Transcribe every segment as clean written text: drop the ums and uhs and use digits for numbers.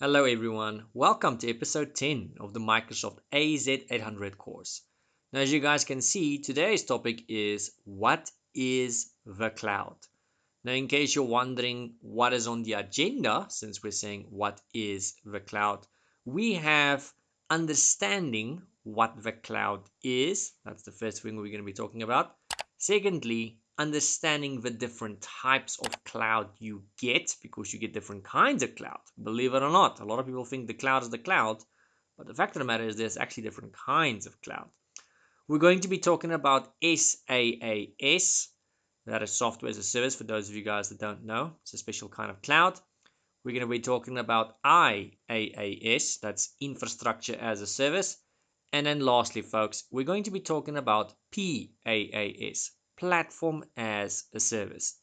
Hello everyone, welcome to episode 10 of the Microsoft AZ-800 course. Now as you guys can see, today's topic is what is the cloud? Now in case you're wondering what is on the agenda, since we're saying what is the cloud, we have understanding what the cloud is. That's the first thing we're going to be talking about. Secondly, understanding the different types of cloud you get, because you get different kinds of cloud. Believe it or not, a lot of people think the cloud is the cloud, but the fact of the matter is there's actually different kinds of cloud. We're going to be talking about SaaS, that is software as a service for those of you guys that don't know. It's a special kind of cloud. We're going to be talking about IaaS, that's infrastructure as a service. And then lastly, folks, we're going to be talking about PaaS, platform as a service.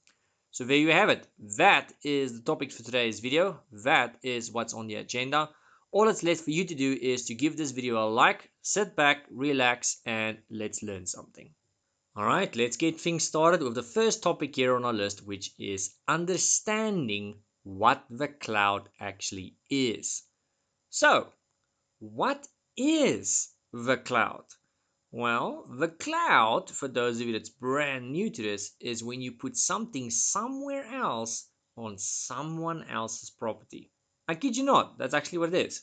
So there you have it. That is the topic for today's video. That is what's on the agenda. All that's left for you to do is to give this video a like, sit back, relax, and let's learn something. All right, let's get things started with the first topic here on our list, which is understanding what the cloud actually is. So, what is the cloud? Well, the cloud, for those of you that's brand new to this, is when you put something somewhere else on someone else's property. I kid you not, that's actually what it is.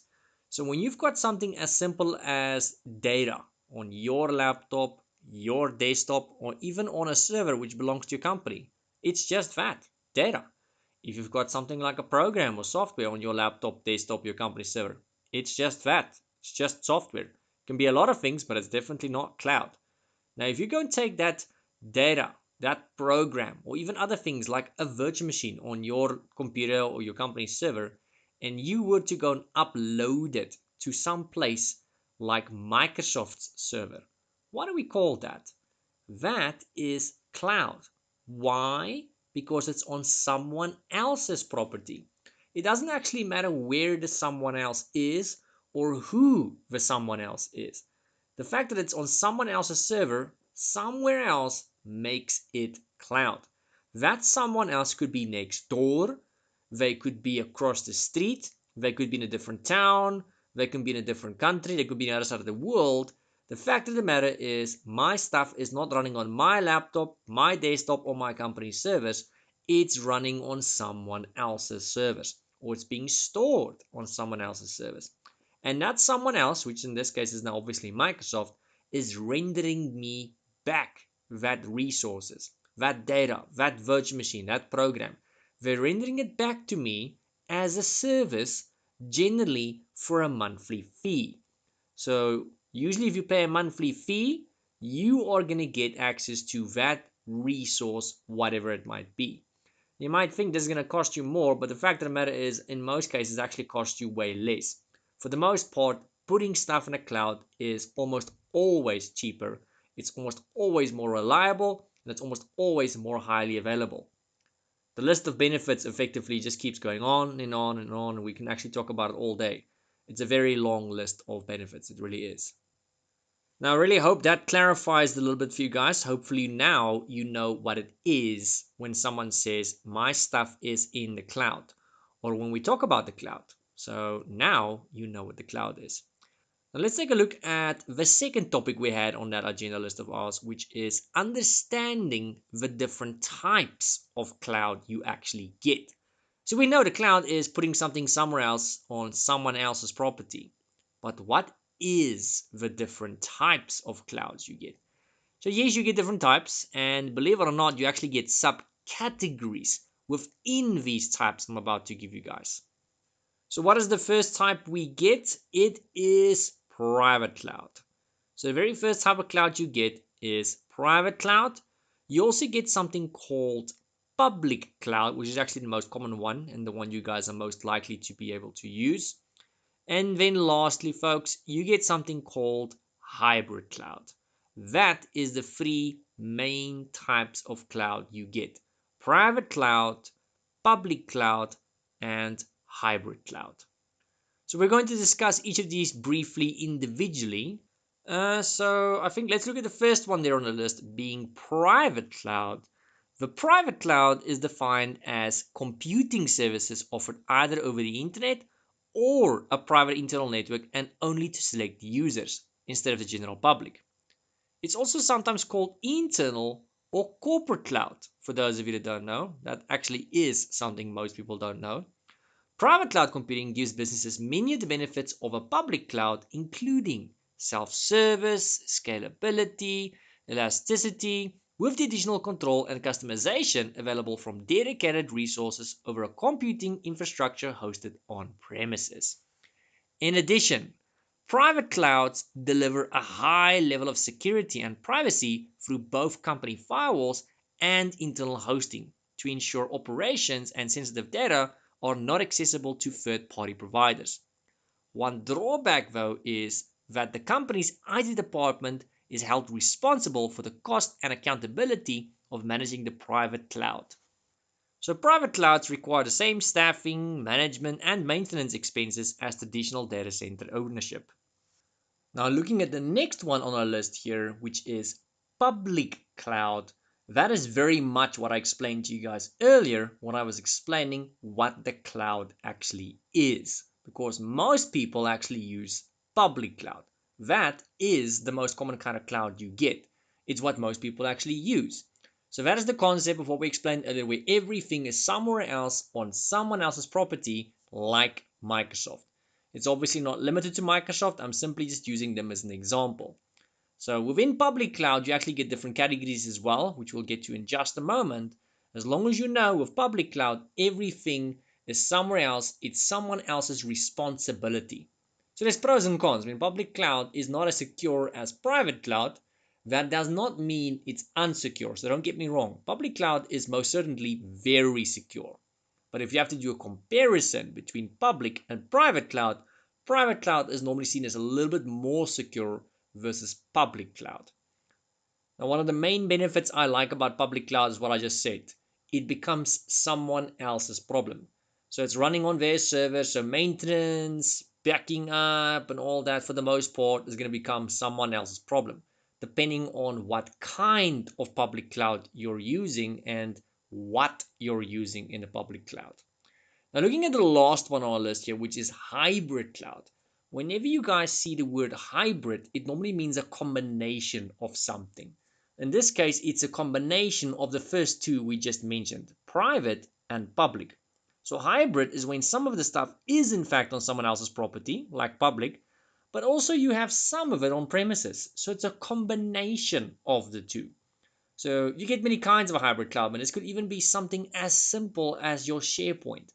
So when you've got something as simple as data on your laptop, your desktop, or even on a server which belongs to your company, it's just that, data. If you've got something like a program or software on your laptop, desktop, your company server, it's just that. It's just software. It can be a lot of things, but it's definitely not cloud. Now, if you go and take that data, that program, or even other things like a virtual machine on your computer or your company's server, and you were to go and upload it to some place like Microsoft's server, what do we call that? That is cloud. Why? Because it's on someone else's property. It doesn't actually matter where the someone else is or who the someone else is. The fact that it's on someone else's server somewhere else makes it cloud. That someone else could be next door, they could be across the street, they could be in a different town, they can be in a different country, they could be on the other side of the world. The fact of the matter is my stuff is not running on my laptop, my desktop, or my company's servers. It's running on someone else's servers, or it's being stored on someone else's servers. And that someone else, which in this case is now obviously Microsoft, is rendering me back that resources, that data, that virtual machine, that program. They're rendering it back to me as a service, generally for a monthly fee. So usually if you pay a monthly fee, you are going to get access to that resource, whatever it might be. You might think this is going to cost you more, but the fact of the matter is, in most cases, it actually costs you way less. For the most part, putting stuff in the cloud is almost always cheaper. It's almost always more reliable, and it's almost always more highly available. The list of benefits effectively just keeps going on and on and on, and we can actually talk about it all day. It's a very long list of benefits, it really is. Now, I really hope that clarifies a little bit for you guys. Hopefully now you know what it is when someone says my stuff is in the cloud, or when we talk about the cloud. So now you know what the cloud is. Now let's take a look at the second topic we had on that agenda list of ours, which is understanding the different types of cloud you actually get. So we know the cloud is putting something somewhere else on someone else's property. But what is the different types of clouds you get? So yes, you get different types, and believe it or not, you actually get subcategories within these types I'm about to give you guys. So what is the first type we get? It is private cloud. So the very first type of cloud you get is private cloud. You also get something called public cloud, which is actually the most common one and the one you guys are most likely to be able to use. And then lastly, folks, you get something called hybrid cloud. That is the three main types of cloud you get: private cloud, public cloud, and hybrid cloud. So we're going to discuss each of these briefly individually. So I think let's look at the first one there on the list, being private cloud. The private cloud is defined as computing services offered either over the internet or a private internal network and only to select users instead of the general public. It's also sometimes called internal or corporate cloud. For those of you that don't know, that actually is something most people don't know. Private cloud computing gives businesses many of the benefits of a public cloud, including self-service, scalability, elasticity, with the additional control and customization available from dedicated resources over a computing infrastructure hosted on premises. In addition, private clouds deliver a high level of security and privacy through both company firewalls and internal hosting to ensure operations and sensitive data are not accessible to third-party providers. One drawback, though, is that the company's IT department is held responsible for the cost and accountability of managing the private cloud. So private clouds require the same staffing, management, and maintenance expenses as traditional data center ownership. Now looking at the next one on our list here, which is public cloud. That is very much what I explained to you guys earlier when I was explaining what the cloud actually is. Because most people actually use public cloud. That is the most common kind of cloud you get. It's what most people actually use. So that is the concept of what we explained earlier, where everything is somewhere else on someone else's property, like Microsoft. It's obviously not limited to Microsoft. I'm simply just using them as an example. So within public cloud, you actually get different categories as well, which we'll get to in just a moment. As long as you know with public cloud, everything is somewhere else. It's someone else's responsibility. So there's pros and cons. I mean, public cloud is not as secure as private cloud. That does not mean it's unsecure. So don't get me wrong. Public cloud is most certainly very secure. But if you have to do a comparison between public and private cloud is normally seen as a little bit more secure versus public cloud. Now, one of the main benefits I like about public cloud is what I just said. It becomes someone else's problem. So it's running on their server, so maintenance, backing up, and all that for the most part is going to become someone else's problem, depending on what kind of public cloud you're using and what you're using in the public cloud. Now, looking at the last one on our list here, which is hybrid cloud. Whenever you guys see the word hybrid, it normally means a combination of something. In this case, it's a combination of the first two we just mentioned, private and public. So hybrid is when some of the stuff is in fact on someone else's property, like public, but also you have some of it on premises. So it's a combination of the two. So you get many kinds of a hybrid cloud, and this could even be something as simple as your SharePoint.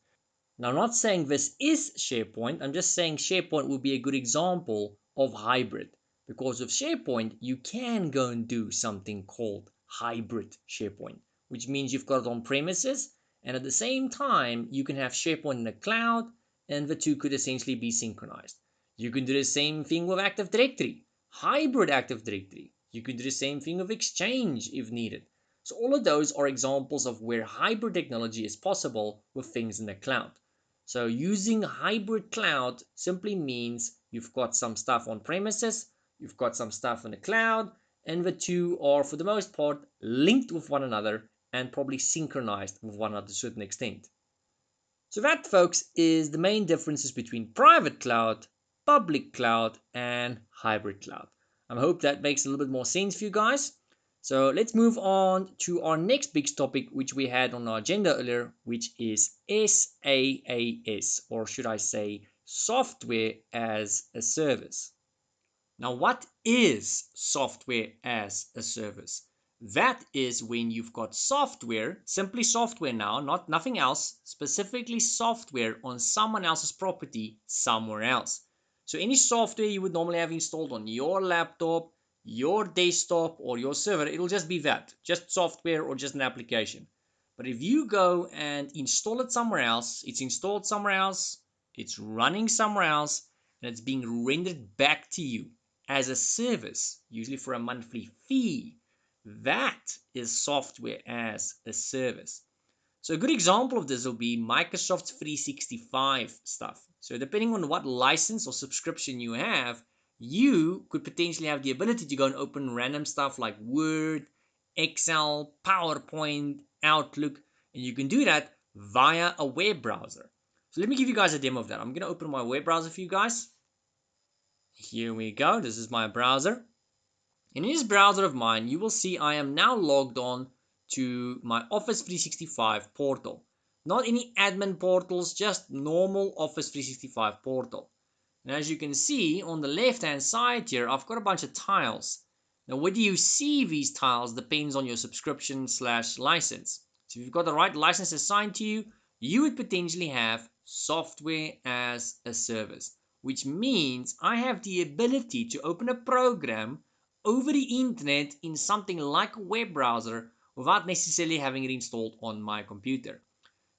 Now, I'm not saying this is SharePoint. I'm just saying SharePoint would be a good example of hybrid. Because with SharePoint, you can go and do something called hybrid SharePoint, which means you've got it on premises, and at the same time, you can have SharePoint in the cloud, and the two could essentially be synchronized. You can do the same thing with Active Directory, hybrid Active Directory. You can do the same thing with Exchange if needed. So all of those are examples of where hybrid technology is possible with things in the cloud. So using hybrid cloud simply means you've got some stuff on premises, you've got some stuff in the cloud, and the two are for the most part linked with one another and probably synchronized with one another to a certain extent. So that, folks, is the main differences between private cloud, public cloud, and hybrid cloud. I hope that makes a little bit more sense for you guys. So let's move on to our next big topic, which we had on our agenda earlier, which is SaaS, or should I say software as a service. Now, what is software as a service? That is when you've got software, simply software now, not nothing else, specifically software on someone else's property somewhere else. So any software you would normally have installed on your laptop, your desktop, or your server, it'll just be that, just software or just an application. But if you go and install it somewhere else, it's installed somewhere else, it's running somewhere else, and it's being rendered back to you as a service, usually for a monthly fee. That is software as a service. So a good example of this will be Microsoft 365 stuff. So depending on what license or subscription you have, you could potentially have the ability to go and open random stuff like Word, Excel, PowerPoint, Outlook, and you can do that via a web browser. So let me give you guys a demo of that. I'm going to open my web browser for you guys. Here we go. This is my browser. And in this browser of mine, you will see I am now logged on to my Office 365 portal. Not any admin portals, just normal Office 365 portal. And as you can see on the left hand side here, I've got a bunch of tiles. Now whether you see these tiles depends on your subscription / license. So if you've got the right license assigned to you, you would potentially have software as a service, which means I have the ability to open a program over the internet in something like a web browser without necessarily having it installed on my computer.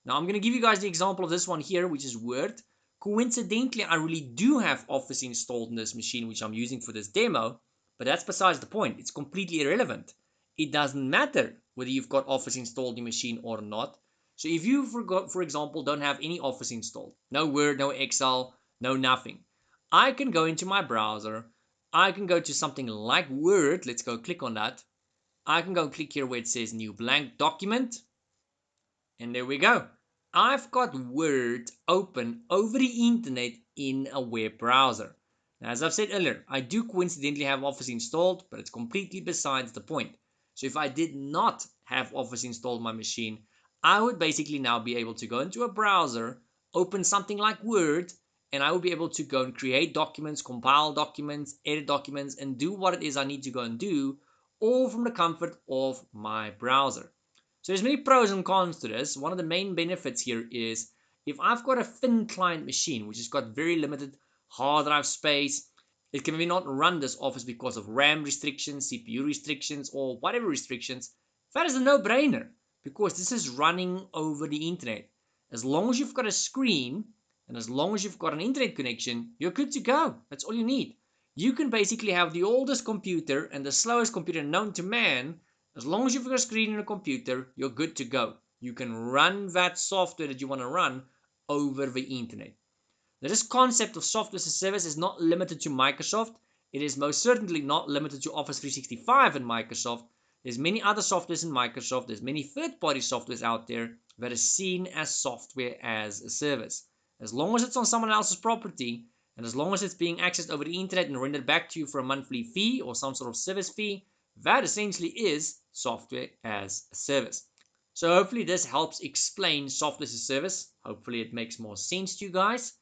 Now I'm going to give you guys the example of this one here, which is Word. Coincidentally, I really do have Office installed in this machine, which I'm using for this demo, but that's besides the point. It's completely irrelevant. It doesn't matter whether you've got Office installed in your machine or not. So if you, for example, don't have any Office installed, no Word, no Excel, no nothing, I can go into my browser. I can go to something like Word. Let's go click on that. I can go click here where it says new blank document. And there we go. I've got Word open over the internet in a web browser. Now, as I've said earlier, I do coincidentally have Office installed, but it's completely besides the point. So if I did not have Office installed on my machine, I would basically now be able to go into a browser, open something like Word, and I would be able to go and create documents, compile documents, edit documents, and do what it is I need to go and do, all from the comfort of my browser. So there's many pros and cons to this. One of the main benefits here is if I've got a thin client machine, which has got very limited hard drive space, it can maybe not run this Office because of RAM restrictions, CPU restrictions, or whatever restrictions. That is a no-brainer because this is running over the internet. As long as you've got a screen and as long as you've got an internet connection, you're good to go. That's all you need. You can basically have the oldest computer and the slowest computer known to man. As long as you've got a screen and a computer, you're good to go. You can run that software that you want to run over the internet. Now, this concept of software as a service is not limited to Microsoft. It is most certainly not limited to Office 365 and Microsoft. There's many other softwares in Microsoft. There's many third-party softwares out there that is seen as software as a service. As long as it's on someone else's property, and as long as it's being accessed over the internet and rendered back to you for a monthly fee or some sort of service fee, that essentially is software as a service. So hopefully this helps explain software as a service. Hopefully it makes more sense to you guys.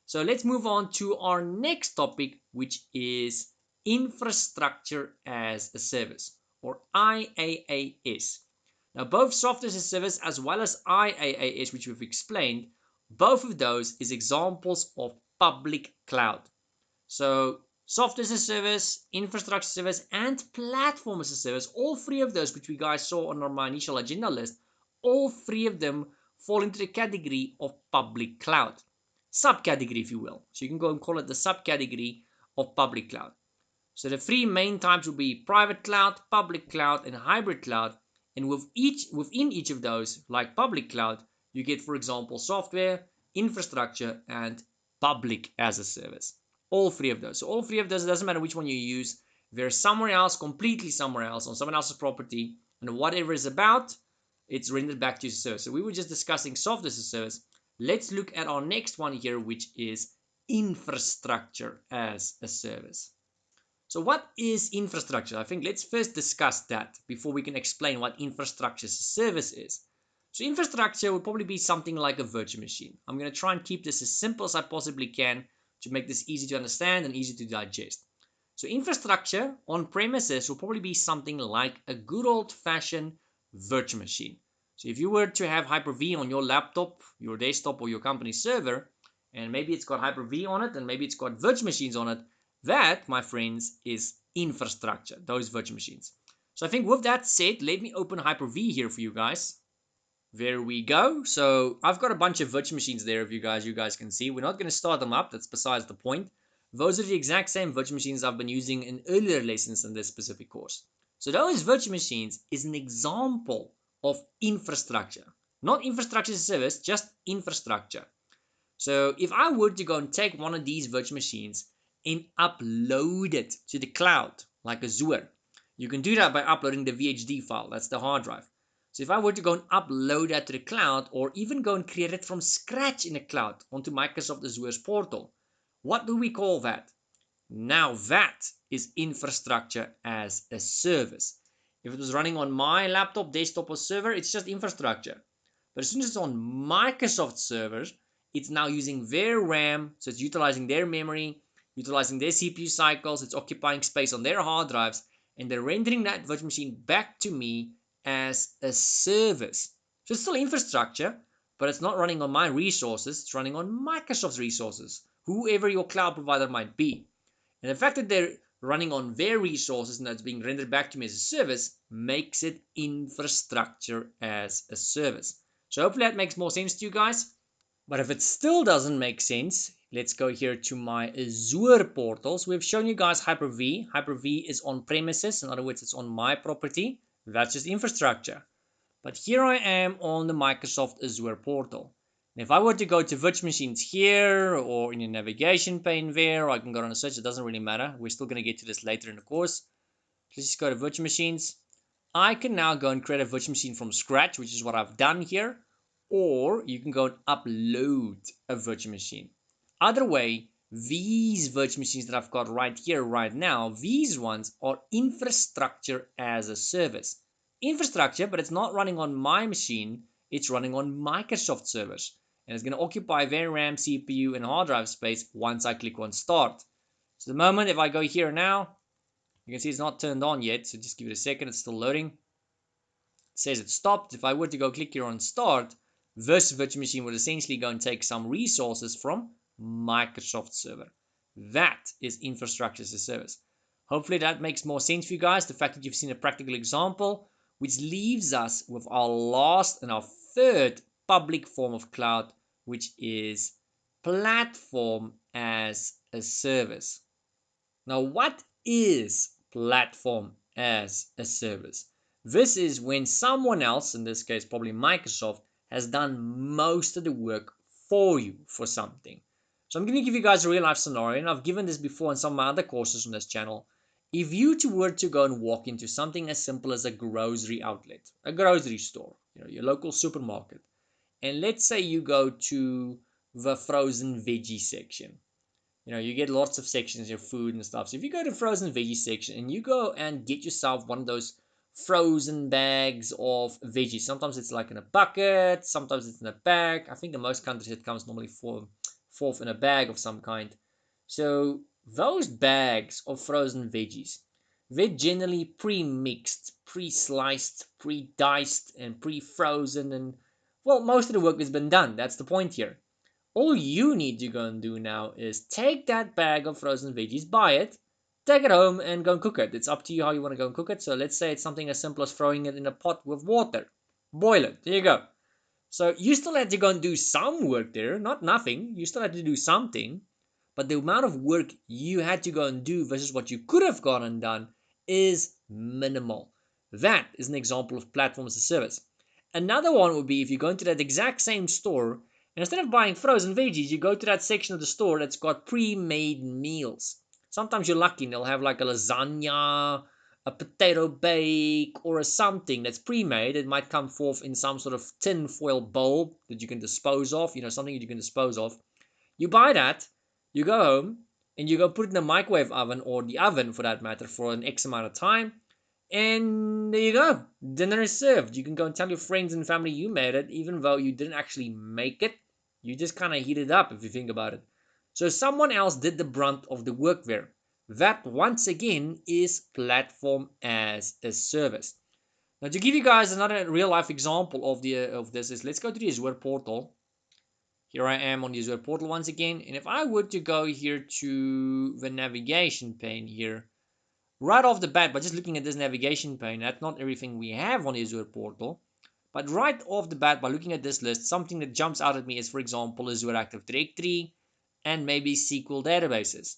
So let's move on to our next topic, which is infrastructure as a service, or IaaS. Now both software as a service as well as IaaS, which we've explained, both of those is examples of public cloud. So software as a service, infrastructure as a service, and platform as a service, all three of those which we guys saw on my initial agenda list, all three of them fall into the category of public cloud. Subcategory, if you will. So you can go and call it the subcategory of public cloud. So the three main types will be private cloud, public cloud, and hybrid cloud. And within each of those, like public cloud, you get, for example, software, infrastructure, and public as a service. All three of those. So all three of those, it doesn't matter which one you use. They're somewhere else, completely somewhere else, on someone else's property. And whatever is about, it's rendered back to you as a service. So we were just discussing software as a service. Let's look at our next one here, which is infrastructure as a service. So what is infrastructure? I think let's first discuss that before we can explain what infrastructure as a service is. So infrastructure would probably be something like a virtual machine. I'm going to try and keep this as simple as I possibly can to make this easy to understand and easy to digest. So infrastructure on premises will probably be something like a good old-fashioned virtual machine. So if you were to have Hyper-V on your laptop, your desktop, or your company server, and maybe it's got Hyper-V on it, and maybe it's got virtual machines on it, that, my friends, is infrastructure, those virtual machines. So I think with that said, let me open Hyper-V here for you guys. There we go. So I've got a bunch of virtual machines there, if you guys can see. We're not going to start them up. That's besides the point. Those are the exact same virtual machines I've been using in earlier lessons in this specific course. So those virtual machines is an example of infrastructure. Not infrastructure as a service, just infrastructure. So if I were to go and take one of these virtual machines and upload it to the cloud, like Azure, you can do that by uploading the VHD file. That's the hard drive. So if I were to go and upload that to the cloud, or even go and create it from scratch in the cloud onto Microsoft Azure's portal, what do we call that? Now that is infrastructure as a service. If it was running on my laptop, desktop, or server, it's just infrastructure. But as soon as it's on Microsoft servers, it's now using their RAM, so it's utilizing their memory, utilizing their CPU cycles, it's occupying space on their hard drives, and they're rendering that virtual machine back to me as a service. So it's still infrastructure, but it's not running on my resources, it's running on Microsoft's resources, whoever your cloud provider might be. And the fact that they're running on their resources and that's being rendered back to me as a service makes it infrastructure as a service. So hopefully that makes more sense to you guys. But if it still doesn't make sense, let's go here to my Azure portals. We've shown you guys Hyper-V. Hyper-V is on premises. In other words, it's on my property. That's just infrastructure. But here I am on the Microsoft Azure portal. And if I were to go to virtual machines here or in the navigation pane there, or I can go on a search, it doesn't really matter. We're still going to get to this later in the course. Let's just go to virtual machines. I can now go and create a virtual machine from scratch, which is what I've done here. Or you can go and upload a virtual machine. Either way, these virtual machines that I've got right here, right now, these ones are infrastructure as a service. Infrastructure, but it's not running on my machine, it's running on Microsoft servers. And it's going to occupy their RAM, CPU, and hard drive space once I click on start. So the moment if I go here now, you can see it's not turned on yet, so just give it a second, it's still loading. It says it stopped. If I were to go click here on start, this virtual machine would essentially go and take some resources from Microsoft server. That is infrastructure as a service. Hopefully that makes more sense for you guys. The fact that you've seen a practical example, which leaves us with our last and our third public form of cloud, which is platform as a service. Now, what is platform as a service? This is when someone else, in this case probably Microsoft, has done most of the work for you for something. So I'm going to give you guys a real life scenario, and I've given this before in some of my other courses on this channel. If you were to go and walk into something as simple as a grocery outlet, a grocery store, your local supermarket, and let's say you go to the frozen veggie section. You get lots of sections of food and stuff. So if you go to frozen veggie section and you go and get yourself one of those frozen bags of veggies, sometimes it's like in a bucket, sometimes it's in a bag. I think in most countries it comes normally forth in a bag of some kind. So those bags of frozen veggies, they're generally pre-mixed, pre-sliced, pre-diced, and pre-frozen, and well, most of the work has been done. That's the point here. All you need to go and do now is take that bag of frozen veggies, buy it, take it home, and go and cook it. It's up to you how you want to go and cook it. So let's say it's something as simple as throwing it in a pot with water. Boil it. There you go. So you still had to go and do some work there, not nothing. You still had to do something. But the amount of work you had to go and do versus what you could have gone and done is minimal. That is an example of platform as a service. Another one would be if you go into that exact same store, and instead of buying frozen veggies, you go to that section of the store that's got pre-made meals. Sometimes you're lucky and they'll have like a lasagna, a potato bake, or a something that's pre-made. It might come forth in some sort of tin foil bowl that you can dispose of, something that you can dispose of. You buy that, you go home, and you go put it in the microwave oven, or the oven for that matter, for an X amount of time. And there you go. Dinner is served. You can go and tell your friends and family you made it, even though you didn't actually make it. You just kind of heat it up if you think about it. So someone else did the brunt of the work there. That, once again, is platform as a service. Now, to give you guys another real-life example of this is, let's go to the Azure portal. Here I am on the Azure portal once again. And if I were to go here to the navigation pane here, right off the bat, by just looking at this navigation pane, that's not everything we have on the Azure portal. But right off the bat, by looking at this list, something that jumps out at me is, for example, Azure Active Directory and maybe SQL databases.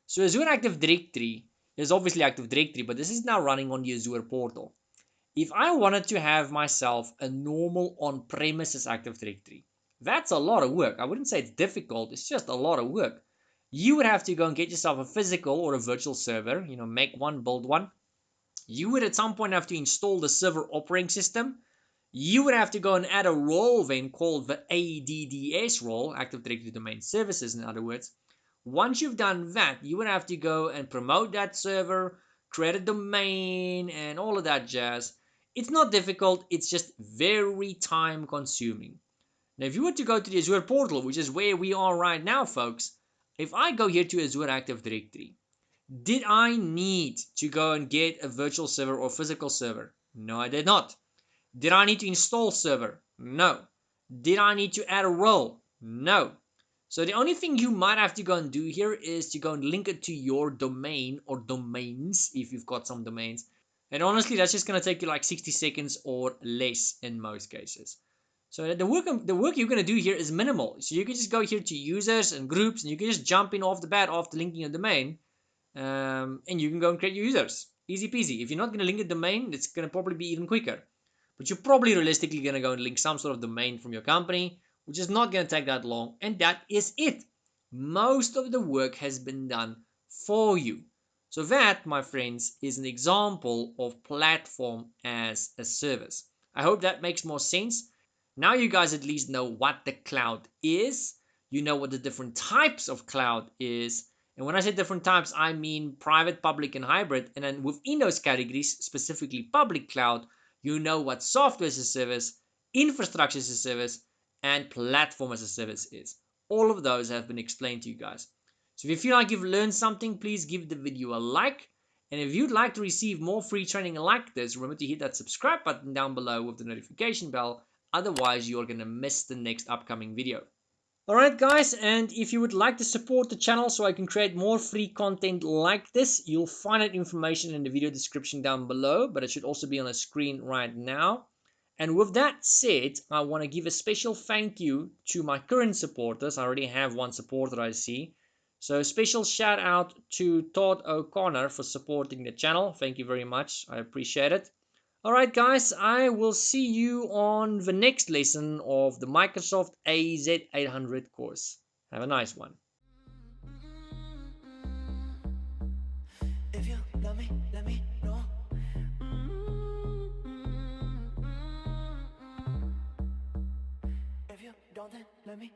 So Azure Active Directory is obviously Active Directory, but this is now running on the Azure portal. If I wanted to have myself a normal on-premises Active Directory, that's a lot of work. I wouldn't say it's difficult, it's just a lot of work. You would have to go and get yourself a physical or a virtual server, make one, build one. You would at some point have to install the server operating system. You would have to go and add a role then called the ADDS role, Active Directory Domain Services, in other words. Once you've done that, you would have to go and promote that server, create a domain, and all of that jazz. It's not difficult, it's just very time consuming. Now, if you were to go to the Azure portal, which is where we are right now, folks, if I go here to Azure Active Directory, did I need to go and get a virtual server or physical server? No, I did not. Did I need to install server? No. Did I need to add a role? No. So the only thing you might have to go and do here is to go and link it to your domain or domains if you've got some domains. And honestly, that's just going to take you like 60 seconds or less in most cases. So the work you're going to do here is minimal. So you can just go here to users and groups, and you can just jump in off the bat after linking your domain, and you can go and create your users. Easy peasy. If you're not going to link a domain, it's going to probably be even quicker. But you're probably realistically going to go and link some sort of domain from your company, which is not going to take that long. And that is it. Most of the work has been done for you. So that, my friends, is an example of platform as a service. I hope that makes more sense. Now you guys at least know what the cloud is. You know what the different types of cloud is. And when I say different types, I mean private, public, and hybrid. And then within those categories, specifically public cloud, you know what software as a service, infrastructure as a service, and platform as a service is. All of those have been explained to you guys. So if you feel like you've learned something, please give the video a like. And if you'd like to receive more free training like this, remember to hit that subscribe button down below with the notification bell. Otherwise, you're going to miss the next upcoming video. Alright guys, and if you would like to support the channel so I can create more free content like this, you'll find that information in the video description down below, but it should also be on the screen right now. And with that said, I want to give a special thank you to my current supporters. I already have one supporter I see. So special shout out to Todd O'Connor for supporting the channel. Thank you very much. I appreciate it. Alright guys, I will see you on the next lesson of the Microsoft AZ-800 course. Have a nice one. If you love me, let me know. If you don't, then let me.